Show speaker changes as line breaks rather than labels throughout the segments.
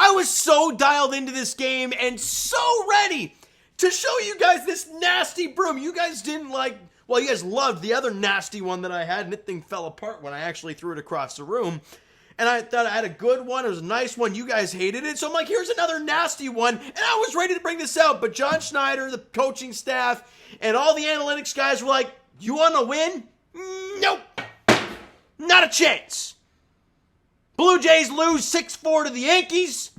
I was so dialed into this game and so ready to show you guys this nasty broom. You guys didn't like, well, you guys loved the other nasty one that I had, and that thing fell apart when I actually threw it across the room. And I thought I had a good one. It was a nice one. You guys hated it. So I'm like, here's another nasty one. And I was ready to bring this out. But John Schneider, the coaching staff, and all the analytics guys were like, you want to win? Nope. Not a chance. Blue Jays lose 6-4 to the Yankees.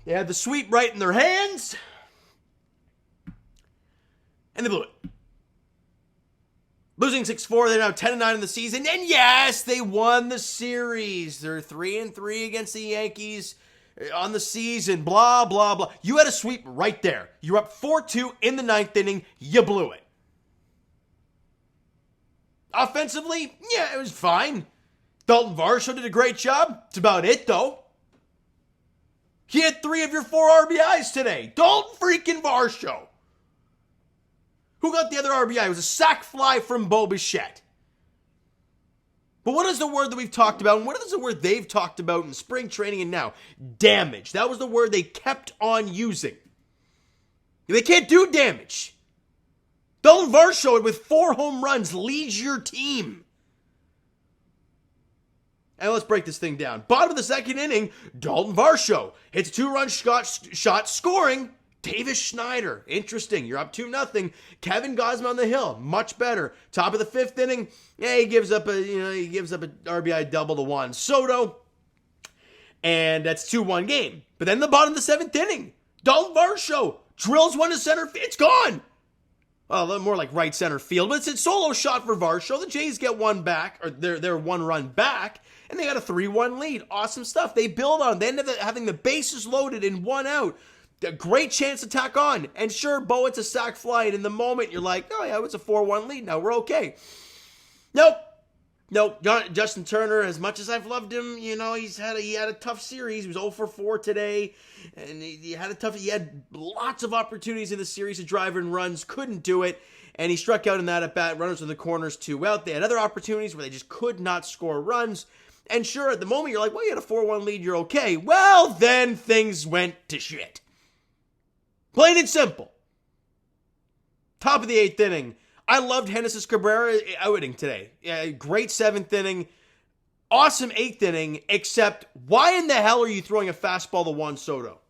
They had the sweep right in their hands. And they blew it. Losing 6-4, they're now 10-9 in the season. And yes, they won the series. They're 3-3 against the Yankees on the season. Blah, blah, blah. You had a sweep right there. You're up 4-2 in the ninth inning. You blew it. Offensively, yeah, it was fine. Dalton Varsho did a great job. That's about it, though. He had 3 of your 4 RBIs today. Dalton freaking Varsho. Who got the other RBI? It was a sac fly from Bo Bichette. But what is the word that we've talked about, and what is the word they've talked about in spring training and now? Damage. That was the word they kept on using. They can't do damage. Dalton Varsho with 4 home runs leads your team. And let's break this thing down. Bottom of the second inning, Dalton Varsho hits a 2-run shot scoring Davis Schneider. Interesting. You're up 2-0. Kevin Gausman on the hill. Much better. Top of the 5th inning, yeah, he gives up a RBI double to Juan Soto. And that's 2-1 game. But then the bottom of the 7th inning, Dalton Varsho drills one to center field. It's gone. Well, more like right center field, but it's a solo shot for Varsho. The Jays get one back, or their 1 run back, and they got a 3-1 lead. Awesome stuff. They build on. They end up having the bases loaded in 1 out. A great chance to tack on. And sure, Bo, it's a sac fly, and in the moment, you're like, oh yeah, it's a 4-1 lead. Now we're okay. Nope. Justin Turner, as much as I've loved him, he had a tough series. He was 0-for-4 today, and he had lots of opportunities in the series to drive in runs, couldn't do it, and he struck out in that at bat. Runners in the corners 2 out. They had other opportunities where they just could not score runs. And sure, at the moment, you're like, well, you had a 4-1 lead, you're okay. Well, then things went to shit. Plain and simple. Top of the 8th inning. I loved Genesis Cabrera outing today. Yeah, great 7th inning. Awesome 8th inning, except why in the hell are you throwing a fastball to Juan Soto?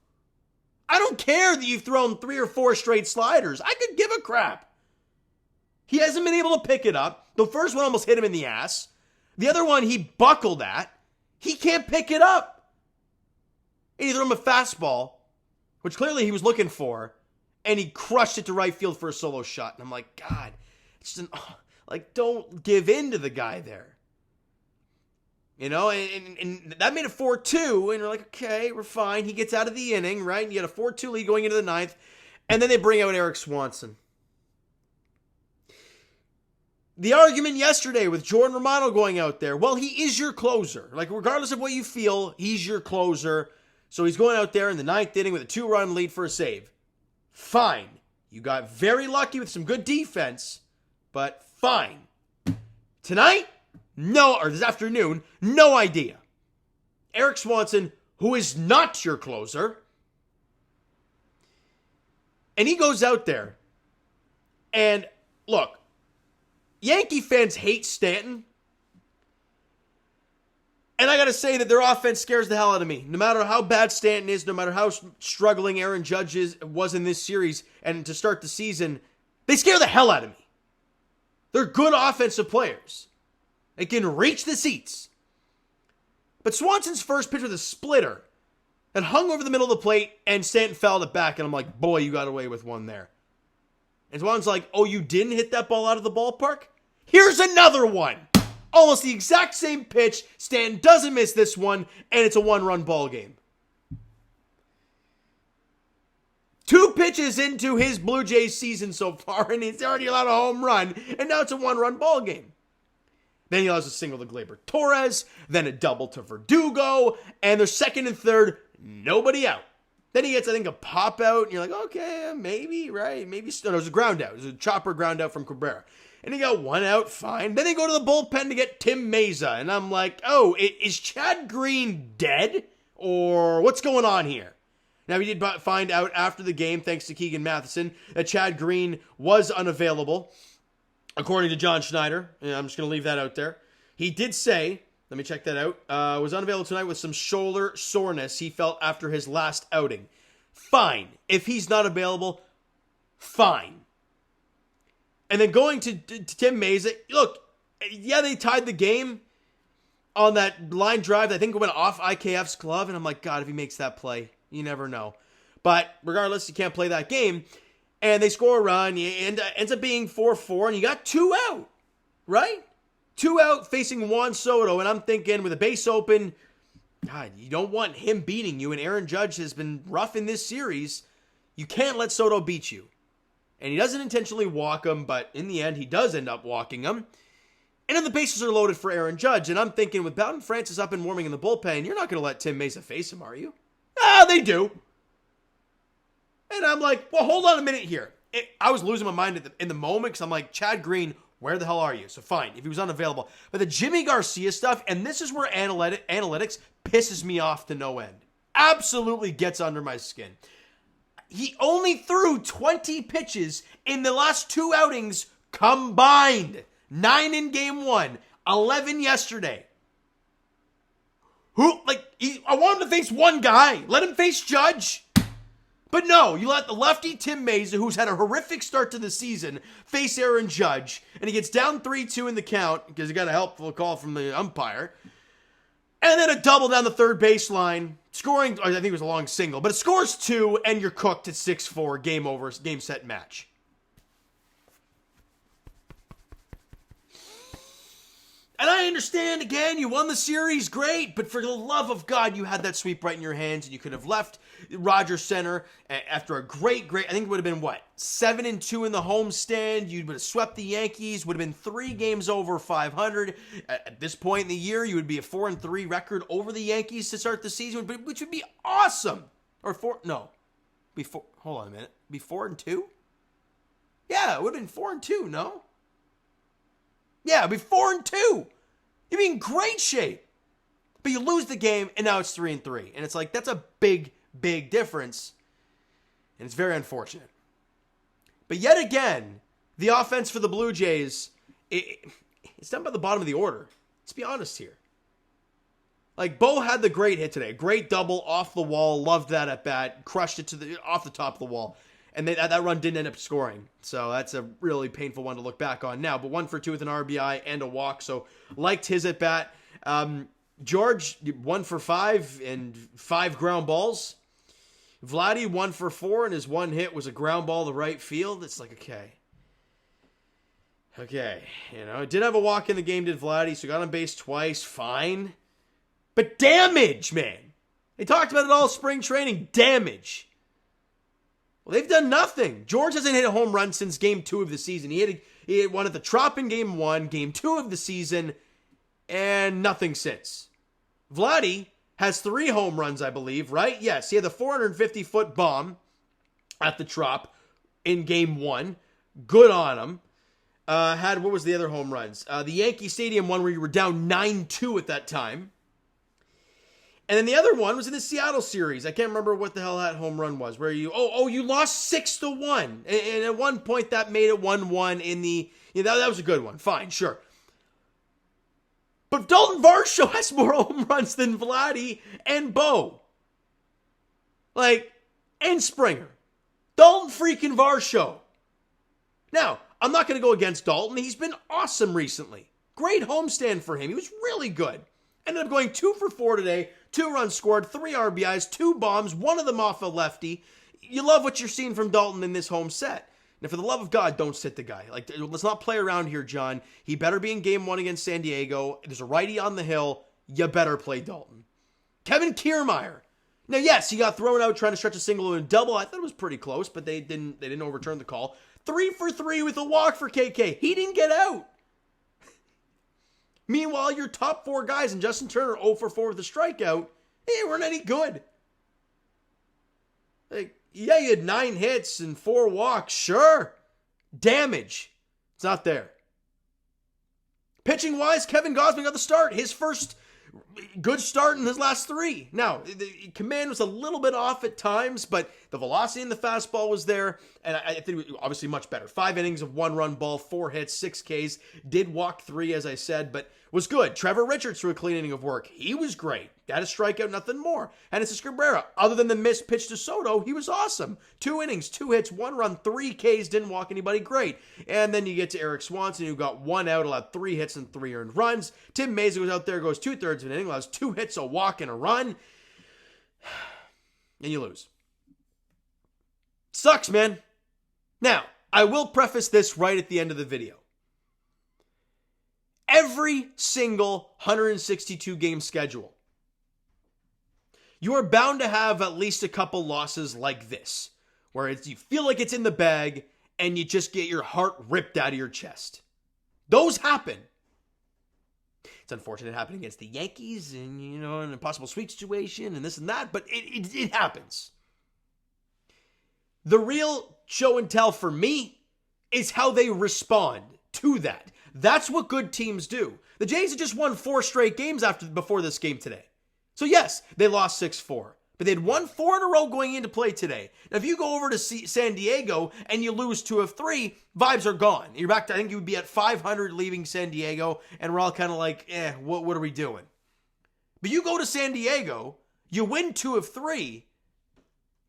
I don't care that you've thrown 3 or 4 straight sliders. I could give a crap. He hasn't been able to pick it up. The first one almost hit him in the ass. The other one he buckled at. He can't pick it up. And he threw him a fastball, which clearly he was looking for, and he crushed it to right field for a solo shot. And I'm like, God, it's just don't give in to the guy there. And that made it 4-2, and you're like, okay, we're fine. He gets out of the inning, right? And you had a 4-2 lead going into the 9th, and then they bring out Eric Swanson. The argument yesterday with Jordan Romano going out there, well, he is your closer. Like, regardless of what you feel, he's your closer. So he's going out there in the 9th inning with a 2-run lead for a save. Fine. You got very lucky with some good defense, but fine. Tonight, this afternoon, no idea. Eric Swanson, who is not your closer, and he goes out there, and look, Yankee fans hate Stanton, and I got to say that their offense scares the hell out of me. No matter how bad Stanton is, no matter how struggling Aaron Judge was in this series and to start the season, they scare the hell out of me. They're good offensive players. They can reach the seats. But Swanson's first pitch was a splitter that hung over the middle of the plate, and Stanton fouled it back, and I'm like, boy, you got away with one there. And Swanson's like, oh, you didn't hit that ball out of the ballpark? Here's another one. Almost the exact same pitch. Stanton doesn't miss this one, and it's a 1-run ball game. 2 pitches into his Blue Jays season so far, and he's already allowed a home run, and now it's a 1-run ball game. Then he allows a single to Gleyber Torres, then a double to Verdugo, and they're second and third, nobody out. Then he gets, I think, a pop out, and you're like, okay, maybe, right? Maybe still. No, it was a ground out. It was a chopper ground out from Cabrera. And he got 1 out, fine. Then they go to the bullpen to get Tim Meza. And I'm like, oh, is Chad Green dead? Or what's going on here? Now, we did find out after the game, thanks to Keegan Matheson, that Chad Green was unavailable, according to John Schneider. I'm just going to leave that out there. He did say, let me check that out, was unavailable tonight with some shoulder soreness he felt after his last outing. Fine. If he's not available, fine. And then going to Tim Meza, look, yeah, they tied the game on that line drive. I think it went off IKF's glove, and I'm like, God, if he makes that play, you never know. But regardless, you can't play that game. And they score a run, and ends up being 4-4, and you got 2 out, right? 2 out facing Juan Soto, and I'm thinking with a base open, God, you don't want him beating you, and Aaron Judge has been rough in this series. You can't let Soto beat you. And he doesn't intentionally walk him, but in the end, he does end up walking him. And then the bases are loaded for Aaron Judge, and I'm thinking with Bowden Francis up and warming in the bullpen, you're not going to let Tim Meza face him, are you? Ah, they do. And I'm like, well, hold on a minute here. I was losing my mind in the moment because I'm like, Chad Green, where the hell are you? So fine, if he was unavailable. But the Jimmy Garcia stuff, and this is where analytics pisses me off to no end. Absolutely gets under my skin. He only threw 20 pitches in the last 2 outings combined. 9 in game 1, 11 yesterday. I want him to face one guy. Let him face Judge. But no, you let the lefty Tim Meza, who's had a horrific start to the season, face Aaron Judge, and he gets down 3-2 in the count because he got a helpful call from the umpire. And then a double down the third baseline, scoring, I think it was a long single, but it scores 2, and you're cooked at 6-4, game over, game set match. And I understand, again, you won the series, great, but for the love of God, you had that sweep right in your hands, and you could have left Rogers Center after a great, I think it would have been, 7-2 in the homestand. You would have swept the Yankees, would have been 3 games over 500. At this point in the year, you would be a 4-3 record over the Yankees to start the season, which would be awesome. Hold on a minute, be 4-2? Yeah, it would have been 4-2, no? Yeah, it'd be 4-2. You'd be in great shape. But you lose the game, and now it's 3-3. And it's like, that's a big, big difference. And it's very unfortunate. But yet again, the offense for the Blue Jays, it's done by the bottom of the order. Let's be honest here. Like, Bo had the great hit today. Great double off the wall. Loved that at bat. Crushed it off the top of the wall. And that run didn't end up scoring. So that's a really painful one to look back on now. But 1 for 2 with an RBI and a walk. So liked his at bat. George, 1 for 5 and 5 ground balls. Vladdy, 1 for 4, and his one hit was a ground ball to right field. It's like, okay. Did have a walk in the game, did Vladdy, so got on base twice. Fine. But damage, man. They talked about it all spring training. Damage. Well, they've done nothing. George hasn't hit a home run since game 2 of the season. He hit one at the Trop in game 1, game 2 of the season, and nothing since. Vladdy has 3 home runs, I believe, right? Yes, he had the 450-foot bomb at the Trop in game 1. Good on him. What was the other home runs? The Yankee Stadium one where you were down 9-2 at that time. And then the other one was in the Seattle series. I can't remember what the hell that home run was. Where you lost 6-1. And at one point that made it 1-1 in the, that was a good one. Fine, sure. But Dalton Varsho has more home runs than Vladdy and Bo. And Springer. Dalton freaking Varsho. Now, I'm not going to go against Dalton. He's been awesome recently. Great homestand for him. He was really good. Ended up going 2 for 4 today. 2 runs scored, 3 RBIs, 2 bombs, 1 of them off a lefty. You love what you're seeing from Dalton in this home set. Now, for the love of God, don't sit the guy. Let's not play around here, John. He better be in game 1 against San Diego. There's a righty on the hill. You better play Dalton. Kevin Kiermaier. Now, yes, he got thrown out trying to stretch a single and a double. I thought it was pretty close, but they didn't overturn the call. 3 for 3 with a walk for KK. He didn't get out. Meanwhile, your top 4 guys and Justin Turner 0 for 4 with a strikeout, they weren't any good. You had 9 hits and 4 walks, sure. Damage, it's not there. Pitching-wise, Kevin Gausman got the start. His first good start in his last 3. Now, the command was a little bit off at times, but the velocity in the fastball was there, and I think it was obviously much better. 5 innings of 1-run ball, 4 hits, 6 Ks. Did walk 3, as I said, but was good. Trevor Richards threw a clean inning of work. He was great. Got a strikeout, nothing more. Henderson Cabrera, other than the missed pitch to Soto, he was awesome. 2 innings, 2 hits, 1 run, 3 Ks, didn't walk anybody. Great. And then you get to Eric Swanson, who got 1 out, allowed 3 hits and 3 earned runs. Tim Mayza goes out there, goes 2/3 of an inning, allows 2 hits, a walk, and a run. And you lose. Sucks, man. Now, I will preface this right at the end of the video. Every single 162 game schedule, you are bound to have at least a couple losses like this, where you feel like it's in the bag and you just get your heart ripped out of your chest. Those happen. It's unfortunate it happened against the Yankees and, in a possible sweep situation and this and that, but it happens. The real show and tell for me is how they respond to that. That's what good teams do. The Jays had just won 4 straight games before this game today. So yes, they lost 6-4. But they'd won 4 in a row going into play today. Now, if you go over to San Diego and you lose 2 of 3, vibes are gone. You're back to, I think you would be at 500 leaving San Diego, and we're all kind of like, what are we doing? But you go to San Diego, you win 2 of 3,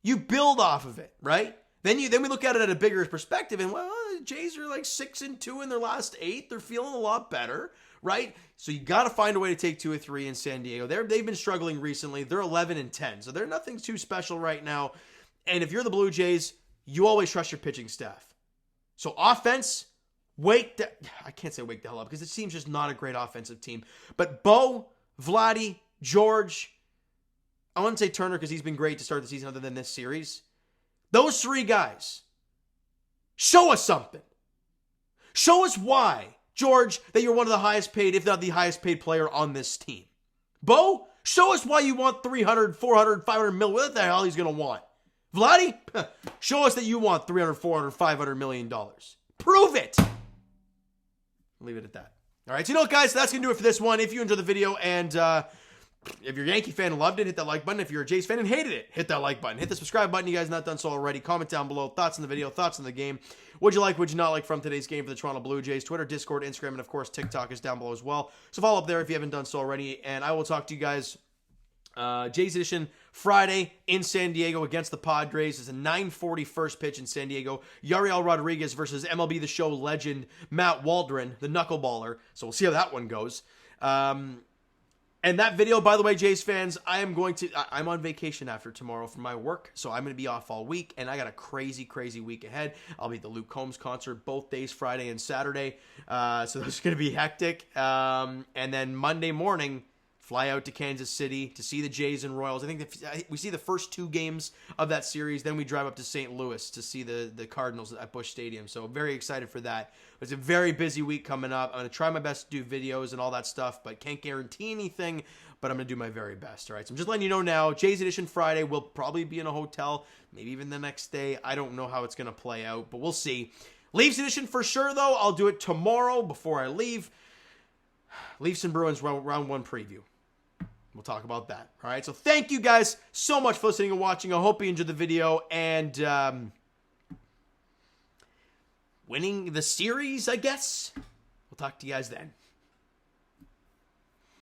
you build off of it, right? Then we look at it at a bigger perspective, and the Jays are like 6-2 in their last 8. They're feeling a lot better, right? So you got to find a way to take 2 or 3 in San Diego. They've been struggling recently. They're 11-10, so they're nothing too special right now. And if you're the Blue Jays, you always trust your pitching staff. So offense, I can't say wake the hell up because it seems just not a great offensive team. But Bo, Vladdy, George, I wouldn't say Turner because he's been great to start the season other than this series. Those 3 guys, show us something. Show us why, George, that you're one of the highest paid, if not the highest paid player on this team. Bo, show us why you want 300, 400, 500 million. What the hell he's going to want? Vladdy, show us that you want 300, 400, 500 million dollars. Prove it. Leave it at that. All right, so what, guys, that's going to do it for this one. If you enjoyed the video and if you're a Yankee fan and loved it, hit that like button. If you're a Jays fan and hated it, hit that like button. Hit the subscribe button. You guys not done so already. Comment down below. Thoughts on the video. Thoughts on the game. What'd you like? What'd you not like from today's game for the Toronto Blue Jays? Twitter, Discord, Instagram, and of course, TikTok is down below as well. So follow up there if you haven't done so already. And I will talk to you guys Jays edition Friday in San Diego against the Padres. It's a 9:40 first pitch in San Diego. Yariel Rodriguez versus MLB The Show legend Matt Waldron, the knuckleballer. So we'll see how that one goes. And that video, by the way, Jays fans, I'm on vacation after tomorrow for my work, so I'm going to be off all week, and I got a crazy, crazy week ahead. I'll be at the Luke Combs concert both days, Friday and Saturday, so that's going to be hectic. And then Monday morning, fly out to Kansas City to see the Jays and Royals. I think we see the first 2 games of that series. Then we drive up to St. Louis to see the Cardinals at Busch Stadium. So very excited for that. It's a very busy week coming up. I'm going to try my best to do videos and all that stuff, but can't guarantee anything. But I'm going to do my very best. All right, so I'm just letting you know now. Jays Edition Friday will probably be in a hotel, maybe even the next day. I don't know how it's going to play out, but we'll see. Leafs Edition for sure, though. I'll do it tomorrow before I leave. Leafs and Bruins round 1 preview. We'll talk about that. All right, so thank you guys so much for listening and watching. I hope you enjoyed the video and winning the series, I guess. We'll talk to you guys then.